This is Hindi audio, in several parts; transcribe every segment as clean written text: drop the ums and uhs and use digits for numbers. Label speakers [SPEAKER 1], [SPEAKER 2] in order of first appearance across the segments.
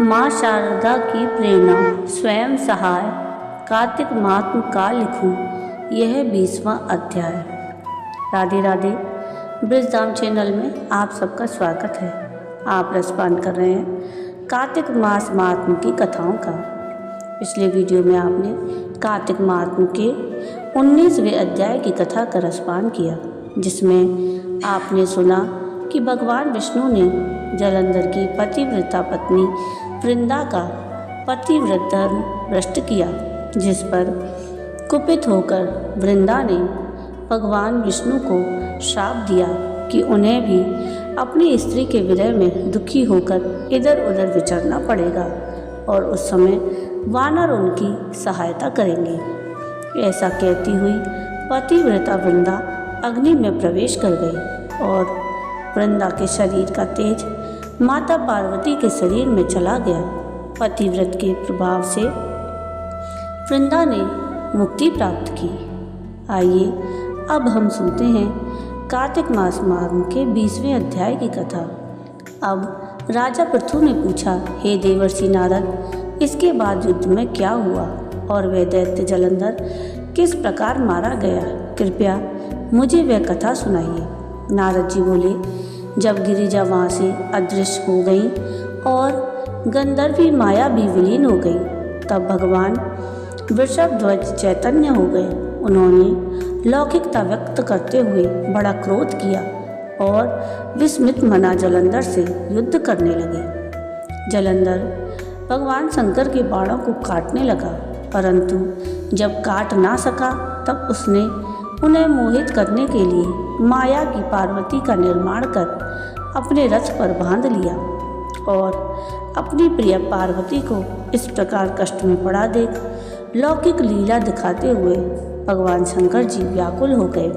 [SPEAKER 1] माँ शारदा की प्रेरणा स्वयं सहाय कार्तिक माह का लिखूं यह 20वां अध्याय। राधे राधे। ब्रजधाम चैनल में आप सबका स्वागत है। आप रसपान कर रहे हैं कार्तिक मास महात्म की कथाओं का। पिछले वीडियो में आपने कार्तिक महात्म के 19वें अध्याय की कथा का रसपान किया, जिसमें आपने सुना कि भगवान विष्णु ने जलंधर की पतिव्रता पत्नी वृंदा का पतिव्रत धर्म भ्रष्ट किया, जिस पर कुपित होकर वृंदा ने भगवान विष्णु को श्राप दिया कि उन्हें भी अपनी स्त्री के विरह में दुखी होकर इधर उधर विचरना पड़ेगा और उस समय वानर उनकी सहायता करेंगे। ऐसा कहती हुई पतिव्रता वृंदा अग्नि में प्रवेश कर गई और वृंदा के शरीर का तेज माता पार्वती के शरीर में चला गया। पतिव्रत के प्रभाव से वृंदा ने मुक्ति प्राप्त की। आइए अब हम सुनते हैं कार्तिक मास महात्म के 20वें अध्याय की कथा। अब राजा पृथु ने पूछा, हे देवर्षि नारद, इसके बाद युद्ध में क्या हुआ और वह दैत्य जलंधर किस प्रकार मारा गया? कृपया मुझे वह कथा सुनाइए। नारद जी बोले, जब गिरिजा वहाँ से अदृश्य हो गई और गंधर्वी माया भी विलीन हो गई, तब भगवान वृषभ ध्वज चैतन्य हो गए। उन्होंने लौकिकता व्यक्त करते हुए बड़ा क्रोध किया और विस्मित मना जलंधर से युद्ध करने लगे। जलंधर भगवान शंकर के बाणों को काटने लगा, परंतु जब काट ना सका तब उसने उन्हें मोहित करने के लिए माया की पार्वती का निर्माण कर अपने रथ पर बांध लिया और अपनी प्रिय पार्वती को इस प्रकार कष्ट में पड़ा देख लौकिक लीला दिखाते हुए भगवान शंकर जी व्याकुल हो गए।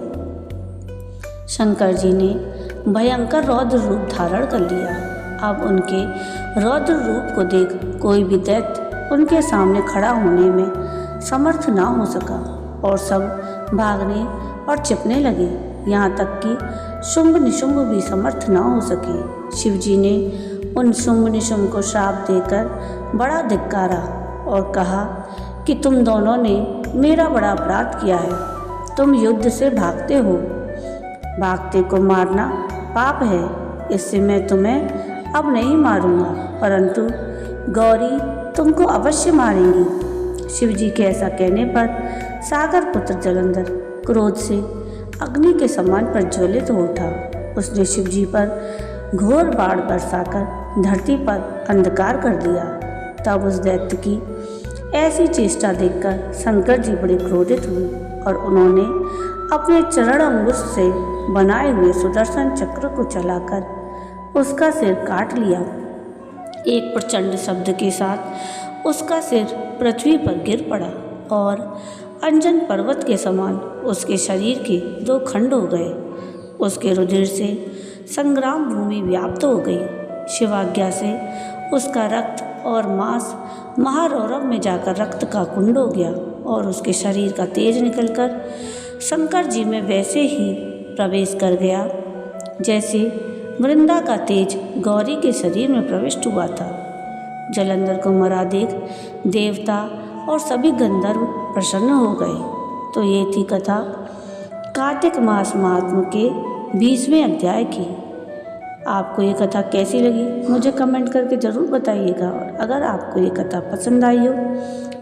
[SPEAKER 1] शंकर जी ने भयंकर रौद्र रूप धारण कर लिया। अब उनके रौद्र रूप को देख कोई भी दैत्य उनके सामने खड़ा होने में समर्थ ना हो सका और सब भागने और छिपने लगे, यहाँ तक कि शुंभ निशुंभ भी समर्थ ना हो सके। शिवजी ने उन शुंभ निशुंभ को श्राप देकर बड़ा धिक्कारा और कहा कि तुम दोनों ने मेरा बड़ा अपराध किया है। तुम युद्ध से भागते हो, भागते को मारना पाप है, इससे मैं तुम्हें अब नहीं मारूंगा, परंतु गौरी तुमको अवश्य मारेंगी। शिवजी के ऐसा कहने पर सागर पुत्र जलंधर क्रोध से अग्नि के समान प्रज्वलित हो उठा। उसने शिवजी पर घोर बाण बरसाकर धरती पर अंधकार कर दिया। तब उस दैत्य की ऐसी चेष्टा देखकर शंकर जी बड़े क्रोधित हुए और उन्होंने अपने चरण अंगुश से बनाए हुए सुदर्शन चक्र को चलाकर उसका सिर काट लिया। एक प्रचंड शब्द के साथ उसका सिर पृथ्वी पर गिर पड़ा और अंजन पर्वत के समान उसके शरीर के 2 खंड हो गए। उसके रुधिर से संग्राम भूमि व्याप्त हो गई। शिवाज्ञा से उसका रक्त और मांस महारौरव में जाकर रक्त का कुंड हो गया और उसके शरीर का तेज निकलकर शंकर जी में वैसे ही प्रवेश कर गया जैसे वृंदा का तेज गौरी के शरीर में प्रविष्ट हुआ था। जलंधर को मरा देख देवता और सभी गंधर्व प्रसन्न हो गए। तो ये थी कथा कार्तिक मास महात्म के 20वें अध्याय की। आपको ये कथा कैसी लगी मुझे कमेंट करके ज़रूर बताइएगा और अगर आपको ये कथा पसंद आई हो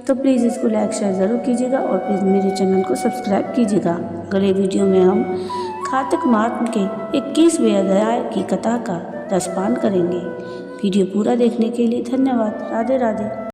[SPEAKER 1] तो प्लीज़ इसको लाइक शेयर ज़रूर कीजिएगा और प्लीज़ मेरे चैनल को सब्सक्राइब कीजिएगा। अगले वीडियो में हम कार्तिक महात्म के 21वें अध्याय की कथा का रसपान करेंगे। वीडियो पूरा देखने के लिए धन्यवाद। राधे राधे।